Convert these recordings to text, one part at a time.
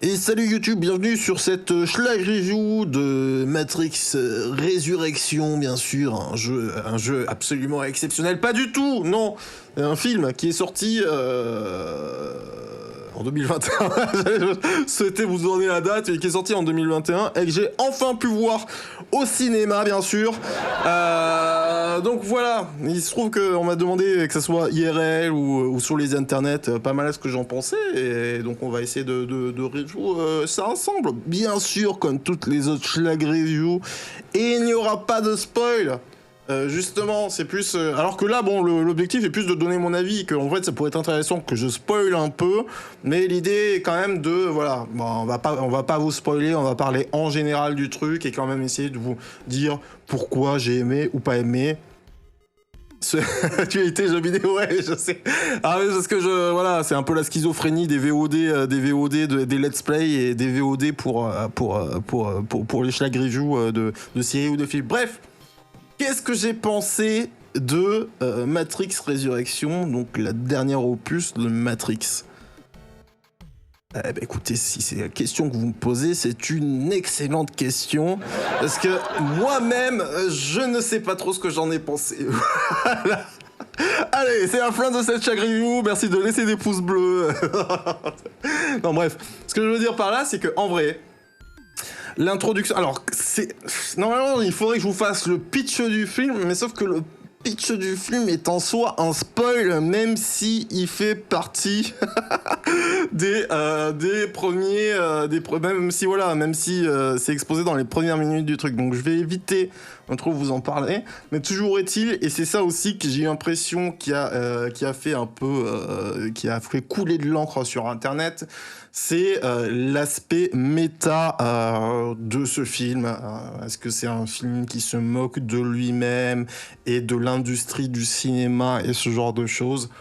Et salut YouTube, bienvenue sur cette schlag review de Matrix Résurrection, bien sûr, un jeu absolument exceptionnel, pas du tout, non, un film qui est sorti en 2021, je souhaitais vous donner la date, mais qui est sorti en 2021 et que j'ai enfin pu voir au cinéma, bien sûr. Donc voilà, il se trouve qu'on m'a demandé que ce soit IRL ou sur les internets, pas mal à ce que j'en pensais, et donc on va essayer de review ça ensemble. Bien sûr, comme toutes les autres schlag reviews, et il n'y aura pas de spoil. Justement, c'est plus... alors que là, bon, l'objectif est plus de donner mon avis, que en fait, ça pourrait être intéressant que je spoil un peu, mais l'idée est quand même de... Voilà, bon, on va pas vous spoiler, on va parler en général du truc, et quand même essayer de vous dire pourquoi j'ai aimé ou pas aimé. Tu as été jeux vidéo, ouais, je sais. Ah oui, parce que voilà, c'est un peu la schizophrénie des VOD, des let's play et des VOD pour les schlag reviews de séries ou de films. Bref, qu'est-ce que j'ai pensé de Matrix Résurrection, donc la dernière opus de Matrix? Eh ben écoutez, si c'est la question que vous me posez, c'est une excellente question, parce que moi-même, je ne sais pas trop ce que j'en ai pensé. Voilà. Allez, c'est la fin de cette schlag review, merci de laisser des pouces bleus. Non bref, ce que je veux dire par là, c'est que en vrai, l'introduction... Alors, c'est... Normalement, il faudrait que je vous fasse le pitch du film, mais sauf que le pitch du film est en soi un spoil, même si il fait partie des premiers... même si c'est exposé dans les premières minutes du truc. Donc je vais éviter, on trouve, vous en parler. Mais toujours est-il, et c'est ça aussi que j'ai eu l'impression qui a fait un peu... qui a fait couler de l'encre sur Internet, c'est l'aspect méta de ce film. Est-ce que c'est un film qui se moque de lui-même et de l'industrie du cinéma et ce genre de choses?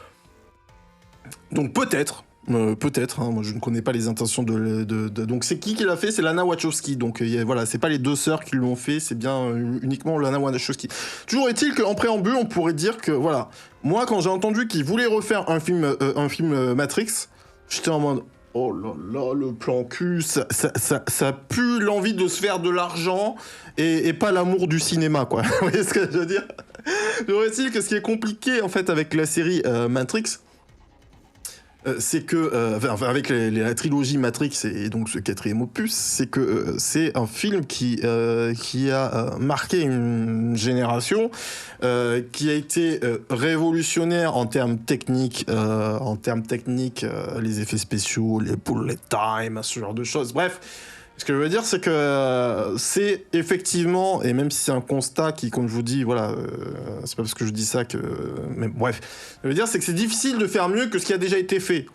Donc peut-être, hein, moi je ne connais pas les intentions donc c'est qui l'a fait? C'est Lana Wachowski, donc voilà, c'est pas les deux sœurs qui l'ont fait, c'est bien uniquement Lana Wachowski. Toujours est-il qu'en préambule, on pourrait dire que, voilà, moi quand j'ai entendu qu'ils voulaient refaire un film Matrix, j'étais en mode... Oh là là, le plan cul, ça pue l'envie de se faire de l'argent et pas l'amour du cinéma, quoi. Vous voyez ce que je veux dire? Toujours est-il que ce qui est compliqué, en fait, avec la série Matrix, c'est que, avec la trilogie Matrix et donc ce quatrième opus, c'est que c'est un film qui a marqué une génération, qui a été révolutionnaire en termes techniques, les effets spéciaux, les bullet time, ce genre de choses. Bref, ce que je veux dire, c'est que c'est effectivement, et même si c'est un constat qui, comme je vous dis, voilà, c'est pas parce que je dis ça que... Mais bref, je veux dire, c'est que c'est difficile de faire mieux que ce qui a déjà été fait.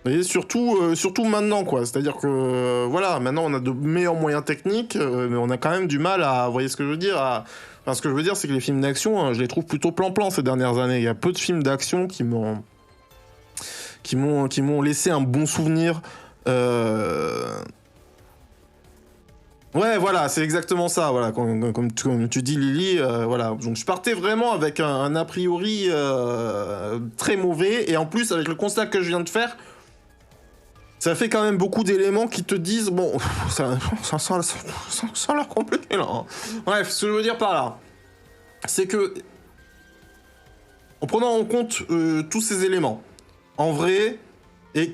Vous voyez, surtout maintenant, quoi. C'est-à-dire que, voilà, maintenant on a de meilleurs moyens techniques, mais on a quand même du mal à... Vous voyez ce que je veux dire? Enfin, ce que je veux dire, c'est que les films d'action, je les trouve plutôt plan-plan ces dernières années. Il y a peu de films d'action qui m'ont laissé un bon souvenir. Ouais, voilà, c'est exactement ça, voilà, comme tu dis, Lily, voilà. Donc je partais vraiment avec un a priori très mauvais, et en plus, avec le constat que je viens de faire, ça fait quand même beaucoup d'éléments qui te disent, bon, ça a l'air compliqué, là. Hein. Bref, ce que je veux dire par là, c'est que, en prenant en compte tous ces éléments, en vrai... Et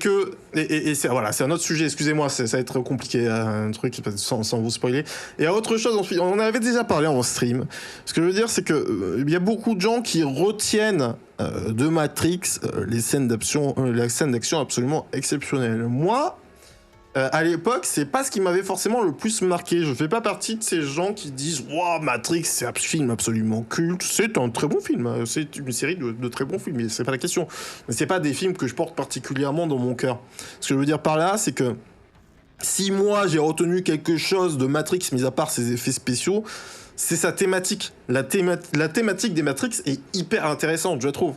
c'est, voilà, c'est un autre sujet, excusez-moi, ça va être compliqué, un truc sans vous spoiler. Et à autre chose, on en avait déjà parlé en stream. Ce que je veux dire, c'est que il y a beaucoup de gens qui retiennent de Matrix la scène d'action absolument exceptionnelle. Moi, à l'époque, c'est pas ce qui m'avait forcément le plus marqué. Je fais pas partie de ces gens qui disent « Wow, Matrix, c'est un film absolument culte. C'est un très bon film. C'est une série de très bons films. » C'est pas la question. Mais c'est pas des films que je porte particulièrement dans mon cœur. Ce que je veux dire par là, c'est que si moi, j'ai retenu quelque chose de Matrix, mis à part ses effets spéciaux, c'est sa thématique. La thématique des Matrix est hyper intéressante, je trouve.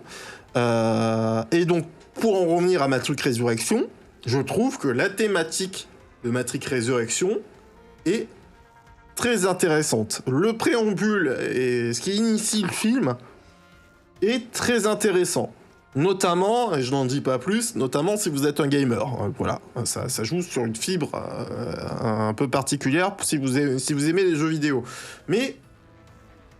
Et donc, pour en revenir à Matrix Résurrection, je trouve que la thématique de Matrix Résurrection est très intéressante. Le préambule et ce qui initie le film est très intéressant. Notamment, et je n'en dis pas plus, notamment si vous êtes un gamer. Voilà, ça joue sur une fibre un peu particulière si vous aimez les jeux vidéo. Mais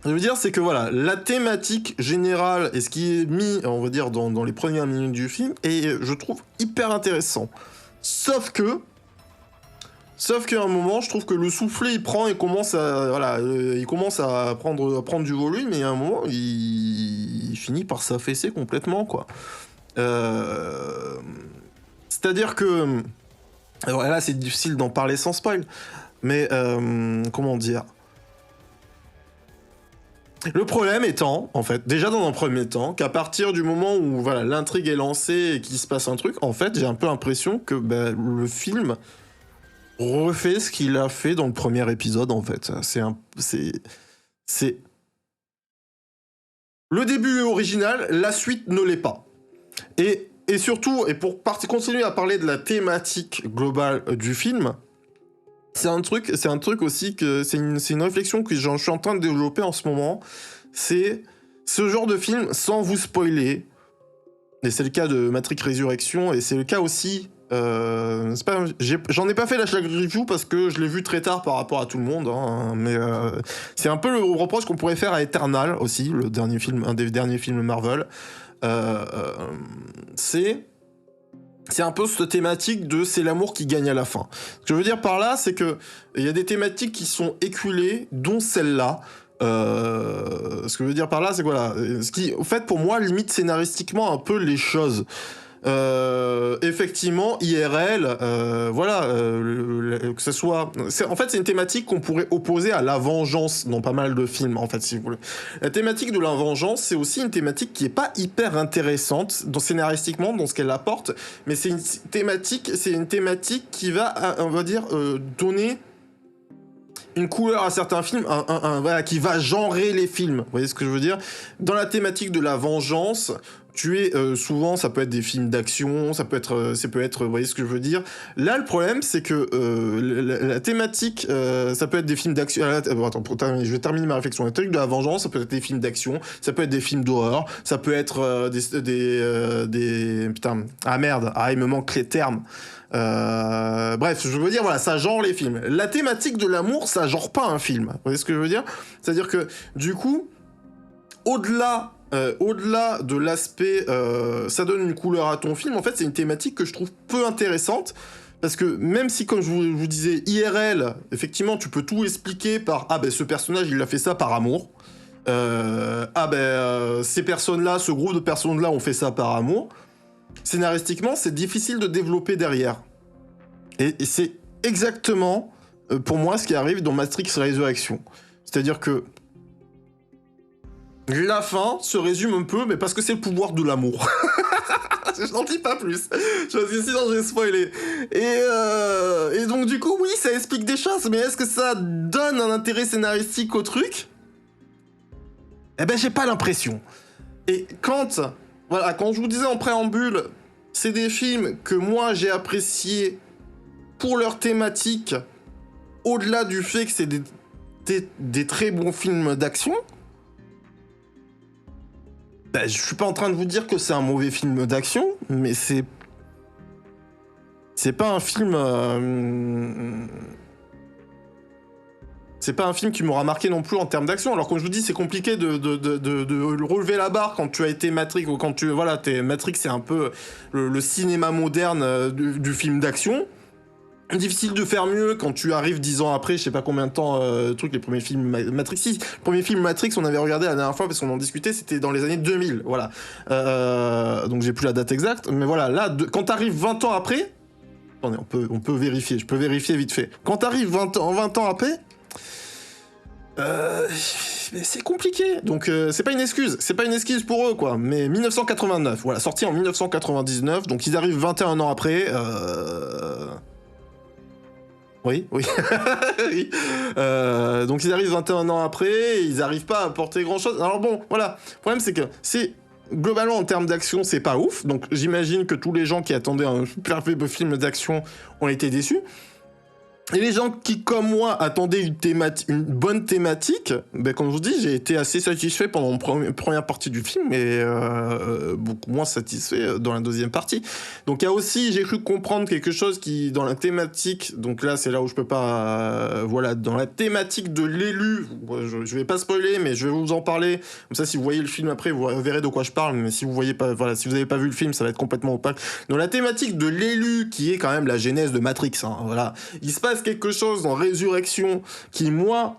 je veux dire, c'est que voilà, la thématique générale et ce qui est mis, on va dire, dans les premières minutes du film, est, je trouve, hyper intéressant. Sauf qu'à un moment, je trouve que le soufflet, il prend et commence à, voilà, il commence à prendre du volume, et à un moment, il finit par s'affaisser complètement, quoi. C'est-à-dire que, alors là, c'est difficile d'en parler sans spoil, mais comment dire? Le problème étant, en fait, déjà dans un premier temps, qu'à partir du moment où voilà, l'intrigue est lancée et qu'il se passe un truc, en fait, j'ai un peu l'impression que le film refait ce qu'il a fait dans le premier épisode, en fait. C'est... Le début est original, la suite ne l'est pas. Et surtout, et pour continuer à parler de la thématique globale du film, c'est un truc aussi que c'est une réflexion que je suis en train de développer en ce moment. C'est ce genre de film, sans vous spoiler, et c'est le cas de Matrix Résurrection, et c'est le cas aussi. J'en ai pas fait la Schlag Review parce que je l'ai vu très tard par rapport à tout le monde, hein, mais c'est un peu le reproche qu'on pourrait faire à Eternal aussi, un des derniers films Marvel. C'est un peu cette thématique de c'est l'amour qui gagne à la fin. Ce que je veux dire par là, c'est que il y a des thématiques qui sont éculées, dont celle-là. Ce que je veux dire par là, c'est que voilà, ce qui, en fait, pour moi, limite scénaristiquement un peu les choses. Effectivement, IRL, voilà, que ce soit... En fait, c'est une thématique qu'on pourrait opposer à la vengeance dans pas mal de films, en fait, si vous voulez. La thématique de la vengeance, c'est aussi une thématique qui est pas hyper intéressante scénaristiquement dans ce qu'elle apporte, mais c'est une thématique qui va, on va dire, donner une couleur à certains films, voilà, qui va genrer les films. Vous voyez ce que je veux dire? Dans la thématique de la vengeance, souvent, ça peut être des films d'action, ça peut être, vous voyez ce que je veux dire? Là, le problème, c'est que la thématique, ça peut être des films d'action. Attends, je vais terminer ma réflexion. La thématique de la vengeance, ça peut être des films d'action, ça peut être des films d'horreur, ça peut être putain, ah merde, il me manque les termes. Bref, je veux dire, voilà, ça genre les films. La thématique de l'amour, ça genre pas un film. Vous voyez ce que je veux dire? C'est-à-dire que, du coup, au-delà de l'aspect, ça donne une couleur à ton film, en fait, c'est une thématique que je trouve peu intéressante, parce que même si, comme je vous disais, IRL, effectivement, tu peux tout expliquer par « Ah ben, ce personnage, il a fait ça par amour. Ces personnes-là, ce groupe de personnes-là ont fait ça par amour. » Scénaristiquement, c'est difficile de développer derrière. Et c'est exactement, pour moi, ce qui arrive dans Matrix Résurrection. C'est-à-dire que la fin se résume un peu, mais parce que c'est le pouvoir de l'amour. Je n'en dis pas plus, parce que sinon je vais spoiler. Et donc du coup, oui, ça explique des choses, mais est-ce que ça donne un intérêt scénaristique au truc? Eh ben, j'ai pas l'impression. Et quand je vous disais en préambule, c'est des films que moi j'ai appréciés pour leur thématique, au-delà du fait que c'est des très bons films d'action. Ben, je suis pas en train de vous dire que c'est un mauvais film d'action, mais c'est pas un film... C'est pas un film qui m'aura marqué non plus en termes d'action. Alors, comme je vous dis, c'est compliqué de relever la barre quand tu as été Matrix, ou quand Matrix, c'est un peu le cinéma moderne du film d'action. Difficile de faire mieux quand tu arrives 10 ans après, je sais pas combien de temps, les premiers films Matrix. Si, le premier film Matrix, on avait regardé la dernière fois parce qu'on en discutait, c'était dans les années 2000, voilà. Donc j'ai plus la date exacte, mais voilà, là, quand t'arrives 20 ans après, attendez, on peut vérifier, je peux vérifier vite fait. Quand t'arrives 20 ans après, c'est compliqué, donc c'est pas une excuse pour eux, quoi. Mais 1989, voilà, sorti en 1999, donc ils arrivent 21 ans après, Oui. oui. Donc ils arrivent 21 ans après, et ils n'arrivent pas à apporter grand-chose. Alors bon, voilà. Le problème, c'est que globalement, en termes d'action, c'est pas ouf. Donc j'imagine que tous les gens qui attendaient un super film d'action ont été déçus. Et les gens qui, comme moi, attendaient une bonne thématique, ben, comme je vous dis, j'ai été assez satisfait pendant la première partie du film et beaucoup moins satisfait dans la deuxième partie. Donc il y a aussi, j'ai cru comprendre quelque chose qui, dans la thématique, donc là c'est là où je peux pas, voilà, dans la thématique de l'élu, je vais pas spoiler, mais je vais vous en parler. Comme ça, si vous voyez le film après, vous verrez de quoi je parle. Mais si vous voyez pas, voilà, si vous avez pas vu le film, ça va être complètement opaque. Dans la thématique de l'élu, qui est quand même la genèse de Matrix, hein, voilà, il se passe quelque chose dans Résurrection qui, moi,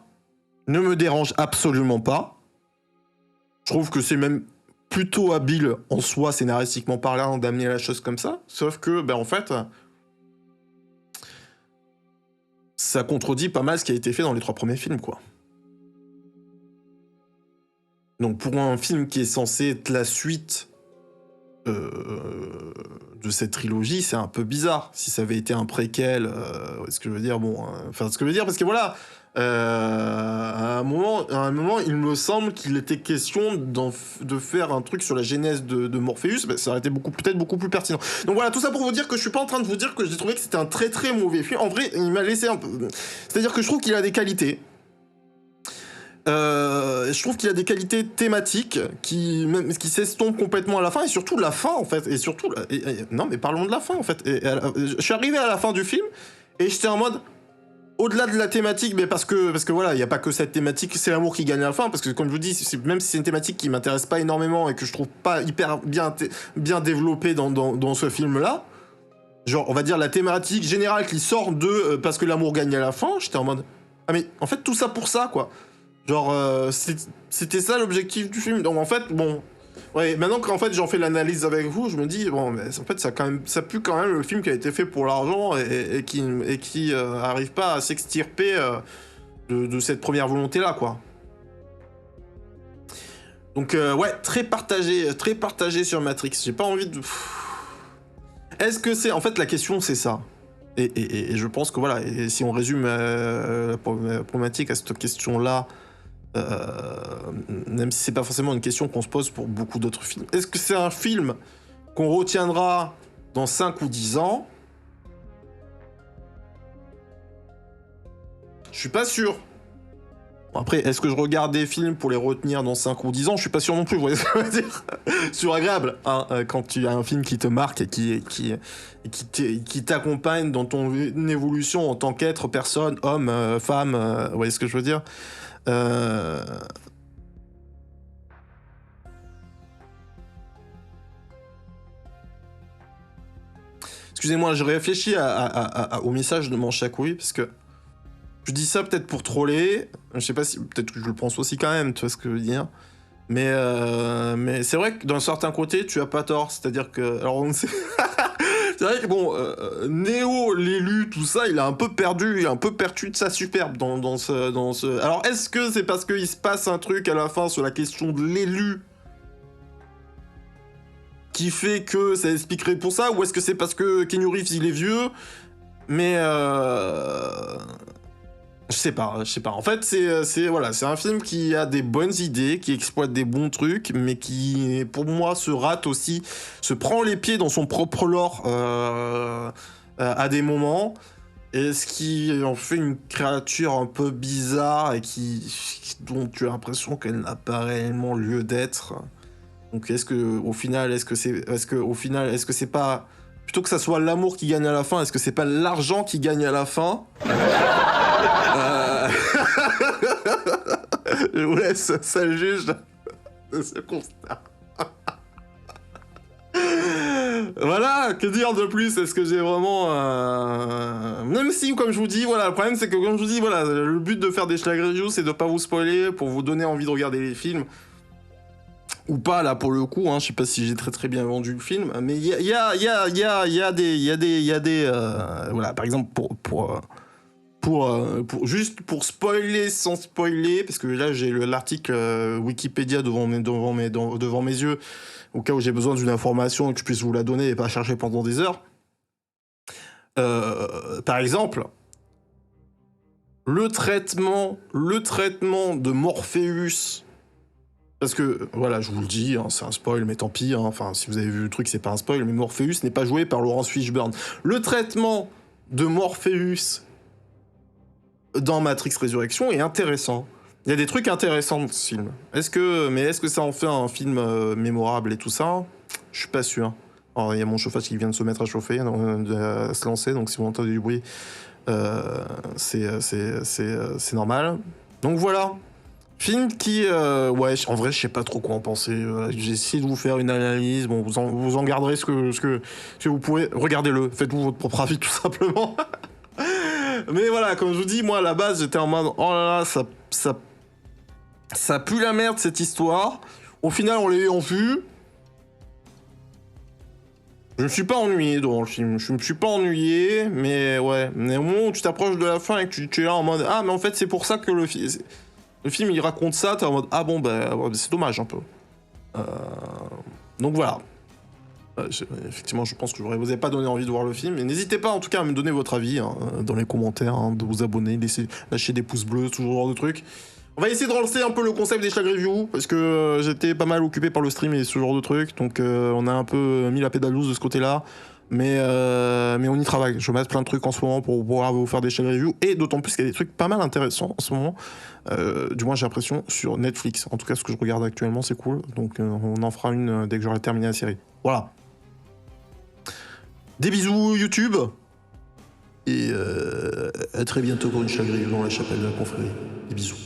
ne me dérange absolument pas. Je trouve que c'est même plutôt habile en soi, scénaristiquement parlant, d'amener la chose comme ça. Sauf que, ben, en fait, ça contredit pas mal ce qui a été fait dans les 3 premiers films, quoi. Donc, pour un film qui est censé être la suite de cette trilogie, c'est un peu bizarre. Si ça avait été un préquel, ce que je veux dire, bon, enfin, ce que je veux dire, parce que voilà, à un moment, il me semble qu'il était question de faire un truc sur la genèse de Morpheus, bah, ça aurait été peut-être beaucoup plus pertinent. Donc voilà, tout ça pour vous dire que je suis pas en train de vous dire que j'ai trouvé que c'était un très très mauvais film. En vrai, il m'a laissé un peu. C'est-à-dire que je trouve qu'il a des qualités. Je trouve qu'il y a des qualités thématiques qui s'estompent complètement à la fin, et surtout la fin en fait, et surtout non mais parlons de la fin en fait. Je suis arrivé à la fin du film et j'étais en mode, au-delà de la thématique, mais parce que voilà, il y a pas que cette thématique, c'est l'amour qui gagne à la fin, parce que comme je vous dis, même si c'est une thématique qui m'intéresse pas énormément et que je trouve pas hyper bien développée dans ce film là, genre on va dire la thématique générale qui sort de parce que l'amour gagne à la fin, j'étais en mode, ah mais en fait tout ça pour ça quoi. Genre, c'était ça l'objectif du film. Donc en fait, bon, ouais, maintenant qu'en fait j'en fais l'analyse avec vous, je me dis, bon, mais en fait ça pue quand même le film qui a été fait pour l'argent et qui arrive pas à s'extirper de cette première volonté-là, quoi. Donc ouais, très partagé sur Matrix. J'ai pas envie de... Est-ce que c'est... En fait, la question, c'est ça. Et je pense que voilà, et si on résume la problématique à cette question-là, même si c'est pas forcément une question qu'on se pose pour beaucoup d'autres films. Est-ce que c'est un film qu'on retiendra dans 5 ou 10 ans? Je suis pas sûr. Après, est-ce que je regarde des films pour les retenir dans 5 ou 10 ans? Je suis pas sûr non plus, vous voyez ce que je veux dire? C'est agréable, hein, quand tu as un film qui te marque et qui t'accompagne dans ton évolution en tant qu'être, personne, homme, femme, vous voyez ce que je veux dire? Excusez-moi, je réfléchis au message de Manchacouille, parce que je dis ça peut-être pour troller, je sais pas si, peut-être que je le pense aussi quand même, tu vois ce que je veux dire. Mais c'est vrai que d'un certain côté, tu as pas tort, c'est-à-dire que... Alors on sait... C'est vrai que bon, Néo, l'élu, tout ça, il a un peu perdu de sa superbe dans ce... Alors est-ce que c'est parce qu'il se passe un truc à la fin sur la question de l'élu qui fait que ça expliquerait pour ça, ou est-ce que c'est parce que Keanu Reeves il est vieux? Mais je sais pas. En fait, c'est un film qui a des bonnes idées, qui exploite des bons trucs, mais qui, pour moi, se rate aussi, se prend les pieds dans son propre lore à des moments, et ce qui en fait une créature un peu bizarre et dont tu as l'impression qu'elle n'a pas réellement lieu d'être. Donc, est-ce que c'est pas plutôt que ça soit l'amour qui gagne à la fin, est-ce que c'est pas l'argent qui gagne à la fin? Je vous laisse seul juge de ce constat. Voilà, que dire de plus? Est-ce que j'ai vraiment... Même si, comme je vous dis, voilà, le problème c'est que, comme je vous dis, voilà, le but de faire des schlag reviews, c'est de pas vous spoiler, pour vous donner envie de regarder les films. Ou pas, là, pour le coup, hein, je sais pas si j'ai très bien vendu le film, mais il y a des... voilà, par exemple, juste pour spoiler sans spoiler, parce que là j'ai l'article Wikipédia devant mes yeux, au cas où j'ai besoin d'une information et que je puisse vous la donner et pas chercher pendant des heures. Par exemple, le traitement de Morpheus, parce que voilà, je vous le dis, hein, c'est un spoil, mais tant pis, hein, enfin si vous avez vu le truc, c'est pas un spoil, mais Morpheus n'est pas joué par Laurence Fishburne. Le traitement de Morpheus dans Matrix Résurrection est intéressant. Il y a des trucs intéressants dans ce film. Est-ce que ça en fait un film mémorable et tout ça? Je suis pas sûr. Alors, il y a mon chauffage qui vient de se mettre à chauffer, à se lancer, donc si vous entendez du bruit, c'est normal. Donc voilà. Film qui, ouais, en vrai, je sais pas trop quoi en penser. J'ai essayé de vous faire une analyse. Bon, vous en garderez ce que vous pourrez. Regardez-le, faites-vous votre propre avis tout simplement. Mais voilà, comme je vous dis, moi à la base, j'étais en mode, oh là là, ça pue la merde cette histoire. Au final, on l'a eu en vue. Je me suis pas ennuyé dans le film. Je me suis pas ennuyé, mais ouais. Mais au moment où tu t'approches de la fin et que tu es là en mode, ah, mais en fait, c'est pour ça que le film il raconte ça, t'es en mode, ah bon, bah, c'est dommage un peu. Donc voilà. Effectivement, je pense que je vous ai pas donné envie de voir le film. Mais n'hésitez pas en tout cas à me donner votre avis hein, dans les commentaires, hein, de vous abonner, lâcher des pouces bleus, tout ce genre de trucs. On va essayer de relancer un peu le concept des Schlag Review parce que j'étais pas mal occupé par le stream et ce genre de trucs. Donc on a un peu mis la pédale douce de ce côté-là. Mais on y travaille. Je vais mettre plein de trucs en ce moment pour pouvoir vous faire des Schlag Review. Et d'autant plus qu'il y a des trucs pas mal intéressants en ce moment. Du moins j'ai l'impression sur Netflix. En tout cas ce que je regarde actuellement c'est cool. Donc on en fera une dès que j'aurai terminé la série. Voilà. Des bisous YouTube. Et à très bientôt pour une Schlag Review dans la chapelle de la confrérie. Des bisous.